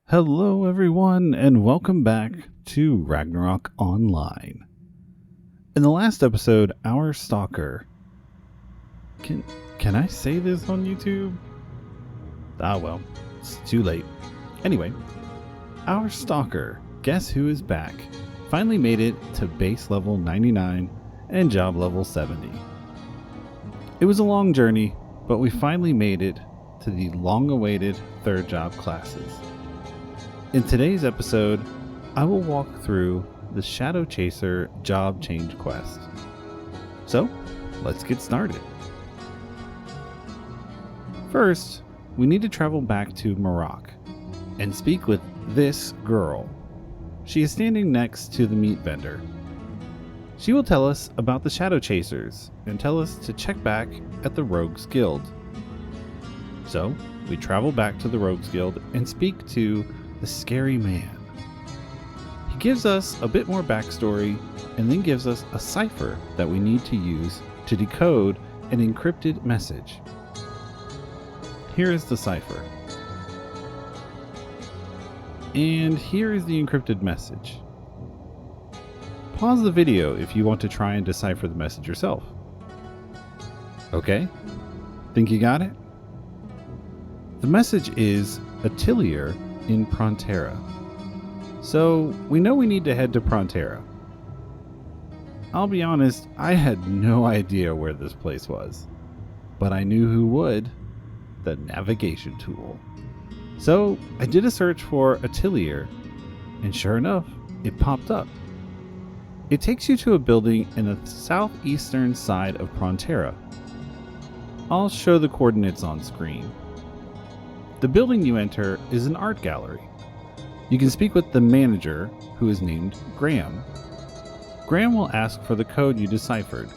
Hello everyone and welcome back to Ragnarok Online. In the last episode, our stalker... Can I say this on YouTube? Well, it's too late. Anyway, our stalker, guess who is back, finally made it to base level 99 and job level 70. It was a long journey, but we finally made it to the long-awaited third job classes. In today's episode, I will walk through the Shadow Chaser job change quest. So, let's get started. First, we need to travel back to Marok and speak with this girl. She is standing next to the meat vendor. She will tell us about the Shadow Chasers and tell us to check back at the Rogues Guild. So, we travel back to the Rogues Guild and speak to the scary man. He gives us a bit more backstory and then gives us a cipher that we need to use to decode an encrypted message. Here is the cipher. And here is the encrypted message. Pause the video if you want to try and decipher the message yourself. Okay? Think you got it? The message is Atelier in Prontera. So we know we need to head to Prontera. I'll be honest, I had no idea where this place was, but I knew who would: the navigation tool. So I did a search for Atelier, and sure enough, it popped up. It takes you to a building in the southeastern side of Prontera. I'll show the coordinates on screen. The building you enter is an art gallery. You can speak with the manager, who is named Graham. Graham will ask for the code you deciphered.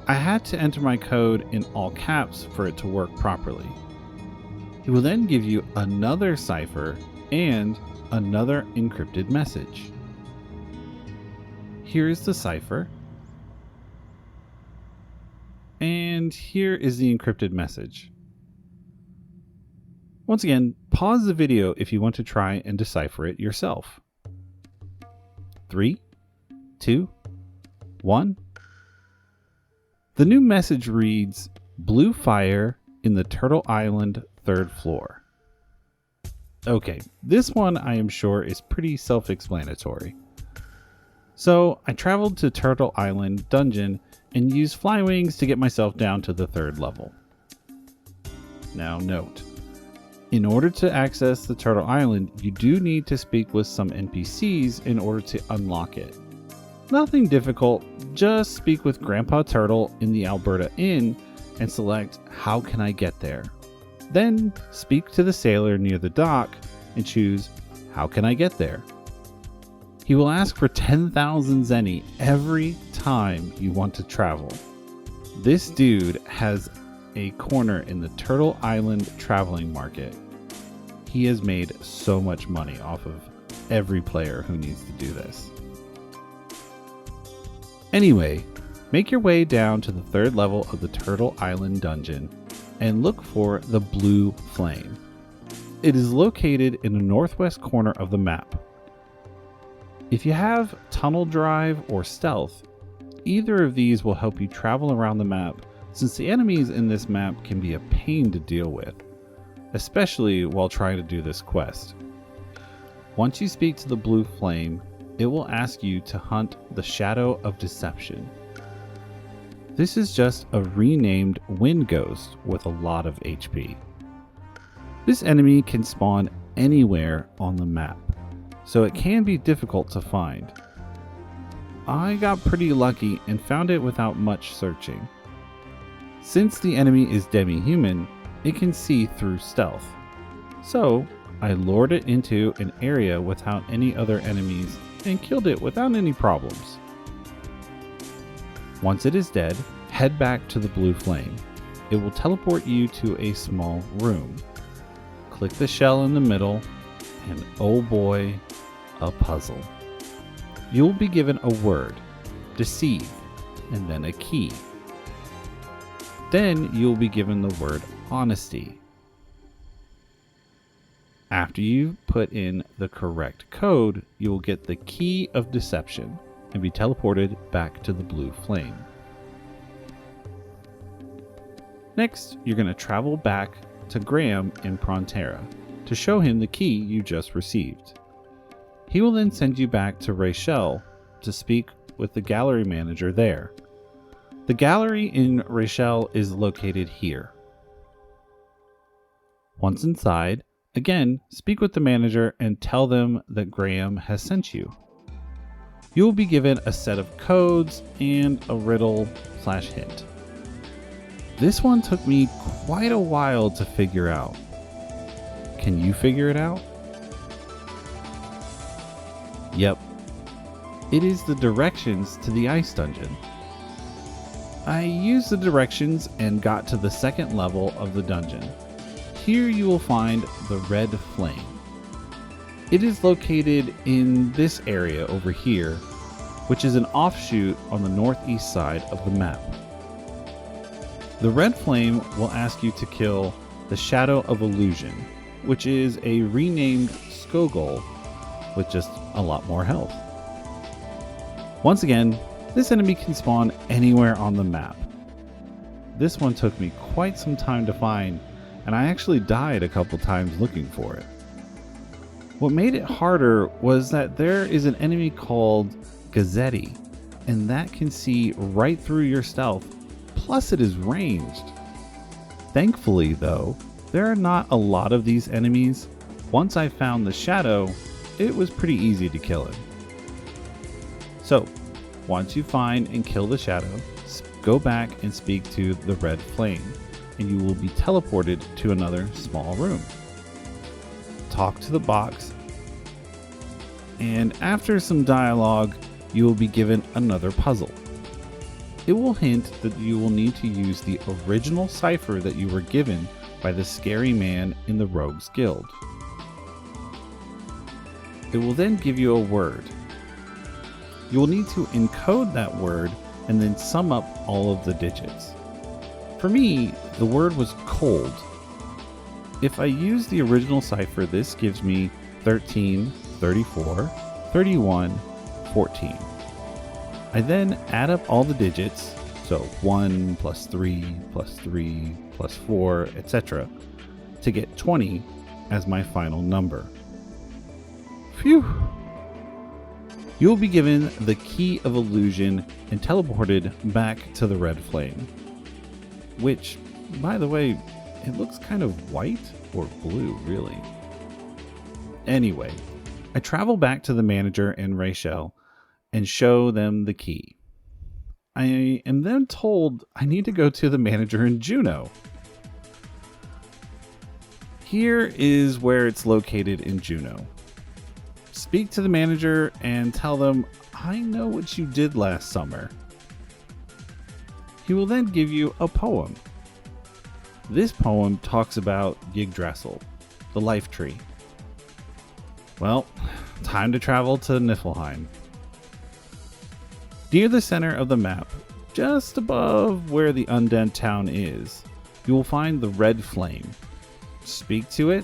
I had to enter my code in all caps for it to work properly. He will then give you another cipher and another encrypted message. Here is the cipher. And here is the encrypted message. Once again, pause the video if you want to try and decipher it yourself. 3, 2, 1. The new message reads, "Blue fire in the Turtle Island 3rd floor." Okay, this one I am sure is pretty self-explanatory. So I traveled to Turtle Island dungeon and used fly wings to get myself down to the 3rd level. Now note, in order to access the Turtle Island, you do need to speak with some NPCs in order to unlock it. Nothing difficult, just speak with Grandpa Turtle in the Alberta Inn and select "How can I get there?" Then speak to the sailor near the dock and choose "How can I get there?" He will ask for 10,000 zenny every time you want to travel. This dude has a corner in the Turtle Island traveling market. He has made so much money off of every player who needs to do this. Anyway, make your way down to the 3rd level of the Turtle Island dungeon and look for the blue flame. It is located in the northwest corner of the map. If you have Tunnel Drive or Stealth, either of these will help you travel around the map, since the enemies in this map can be a pain to deal with, especially while trying to do this quest. Once you speak to the blue flame, it will ask you to hunt the Shadow of Deception. This is just a renamed wind ghost with a lot of HP. This enemy can spawn anywhere on the map, so it can be difficult to find. I got pretty lucky and found it without much searching. Since the enemy is demi-human, it can see through stealth. So, I lured it into an area without any other enemies and killed it without any problems. Once it is dead, head back to the blue flame. It will teleport you to a small room. Click the shell in the middle, and oh boy, a puzzle. You will be given a word, deceive, and then a key. Then you will be given the word honesty. After you put in the correct code, you will get the key of deception and be teleported back to the blue flame. Next, you're going to travel back to Graham in Prontera to show him the key you just received. He will then send you back to Rachel to speak with the gallery manager there. The gallery in Rachel is located here. Once inside, again, speak with the manager and tell them that Graham has sent you. You will be given a set of codes and a riddle/hint. This one took me quite a while to figure out. Can you figure it out? Yep. It is the directions to the ice dungeon. I used the directions and got to the second level of the dungeon. Here you will find the red flame. It is located in this area over here, which is an offshoot on the northeast side of the map. The red flame will ask you to kill the Shadow of Illusion, which is a renamed Skogul with just a lot more health. Once again, this enemy can spawn anywhere on the map. This one took me quite some time to find, and I actually died a couple times looking for it. What made it harder was that there is an enemy called Gazzetti, and that can see right through your stealth, plus it is ranged. Thankfully though, there are not a lot of these enemies. Once I found the Shadow, it was pretty easy to kill him. So, once you find and kill the Shadow, go back and speak to the red flame, and you will be teleported to another small room. Talk to the box, and after some dialogue, you will be given another puzzle. It will hint that you will need to use the original cipher that you were given by the scary man in the Rogues Guild. It will then give you a word. You will need to encode that word and then sum up all of the digits. For me, the word was cold. If I use the original cipher, this gives me 13, 34, 31, 14. I then add up all the digits, so 1 plus 3 plus 3 plus 4, etc., to get 20 as my final number. Phew! You will be given the key of illusion and teleported back to the red flame. Which, by the way, it looks kind of white or blue, really. Anyway, I travel back to the manager and Rachel and show them the key. I am then told I need to go to the manager in Juno. Here is where it's located in Juno. Speak to the manager and tell them, I know what you did last summer. He will then give you a poem. This poem talks about Yggdrasil, the life tree. Well, time to travel to Niflheim. Near the center of the map, just above where the undead town is, you will find the red flame. Speak to it,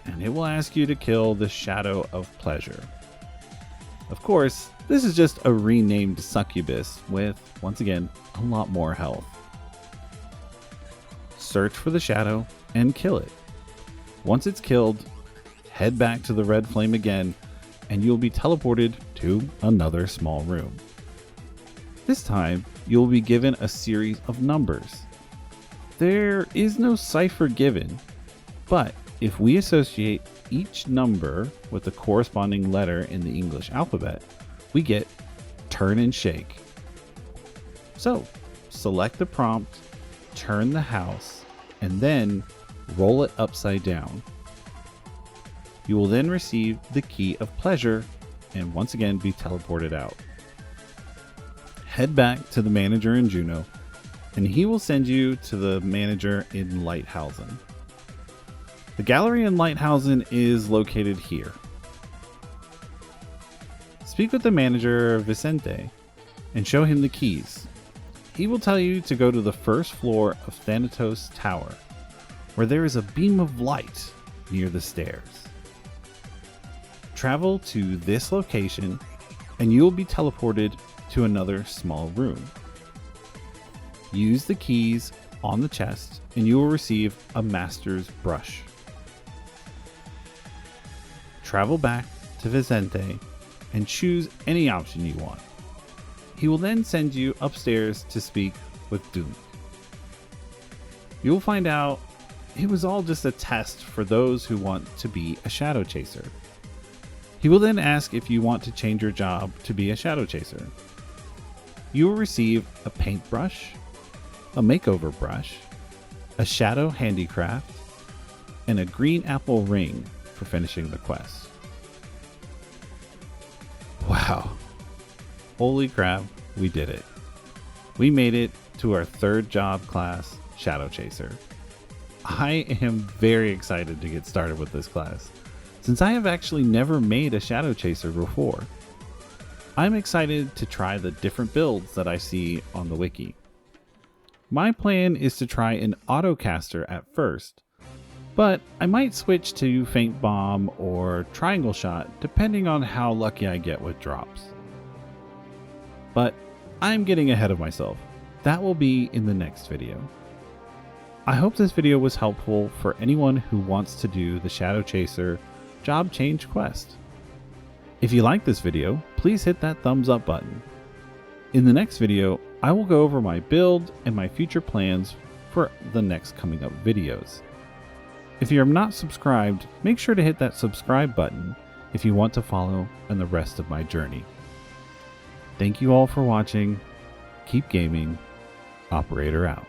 and it will ask you to kill the Shadow of Pleasure. Of course, this is just a renamed succubus with, once again, a lot more health. Search for the Shadow and kill it. Once it's killed, head back to the red flame again, and you'll be teleported to another small room. This time, you'll be given a series of numbers. There is no cipher given, but if we associate each number with the corresponding letter in the English alphabet, we get turn and shake. So, select the prompt, turn the house, and then roll it upside down. You will then receive the key of pleasure and once again be teleported out. Head back to the manager in Juno, and he will send you to the manager in Lighthalzen. The gallery in Lighthalzen is located here. Speak with the manager, Vicente, and show him the keys. He will tell you to go to the first floor of Thanatos Tower, where there is a beam of light near the stairs. Travel to this location and you will be teleported to another small room. Use the keys on the chest and you will receive a master's brush. Travel back to Vicente and choose any option you want. He will then send you upstairs to speak with Doom. You will find out it was all just a test for those who want to be a shadow chaser. He will then ask if you want to change your job to be a shadow chaser. You will receive a paintbrush, a makeover brush, a shadow handicraft, and a green apple ring for finishing the quest. Wow. Holy crap, we did it. We made it to our third job class, Shadow Chaser. I am very excited to get started with this class, since I have actually never made a Shadow Chaser before. I'm excited to try the different builds that I see on the wiki. My plan is to try an autocaster at first, but I might switch to Faint Bomb or Triangle Shot depending on how lucky I get with drops. But I'm getting ahead of myself. That will be in the next video. I hope this video was helpful for anyone who wants to do the Shadow Chaser job change quest. If you like this video, please hit that thumbs up button. In the next video, I will go over my build and my future plans for the next coming up videos. If you are not subscribed, make sure to hit that subscribe button if you want to follow on the rest of my journey. Thank you all for watching. Keep gaming. Operator out.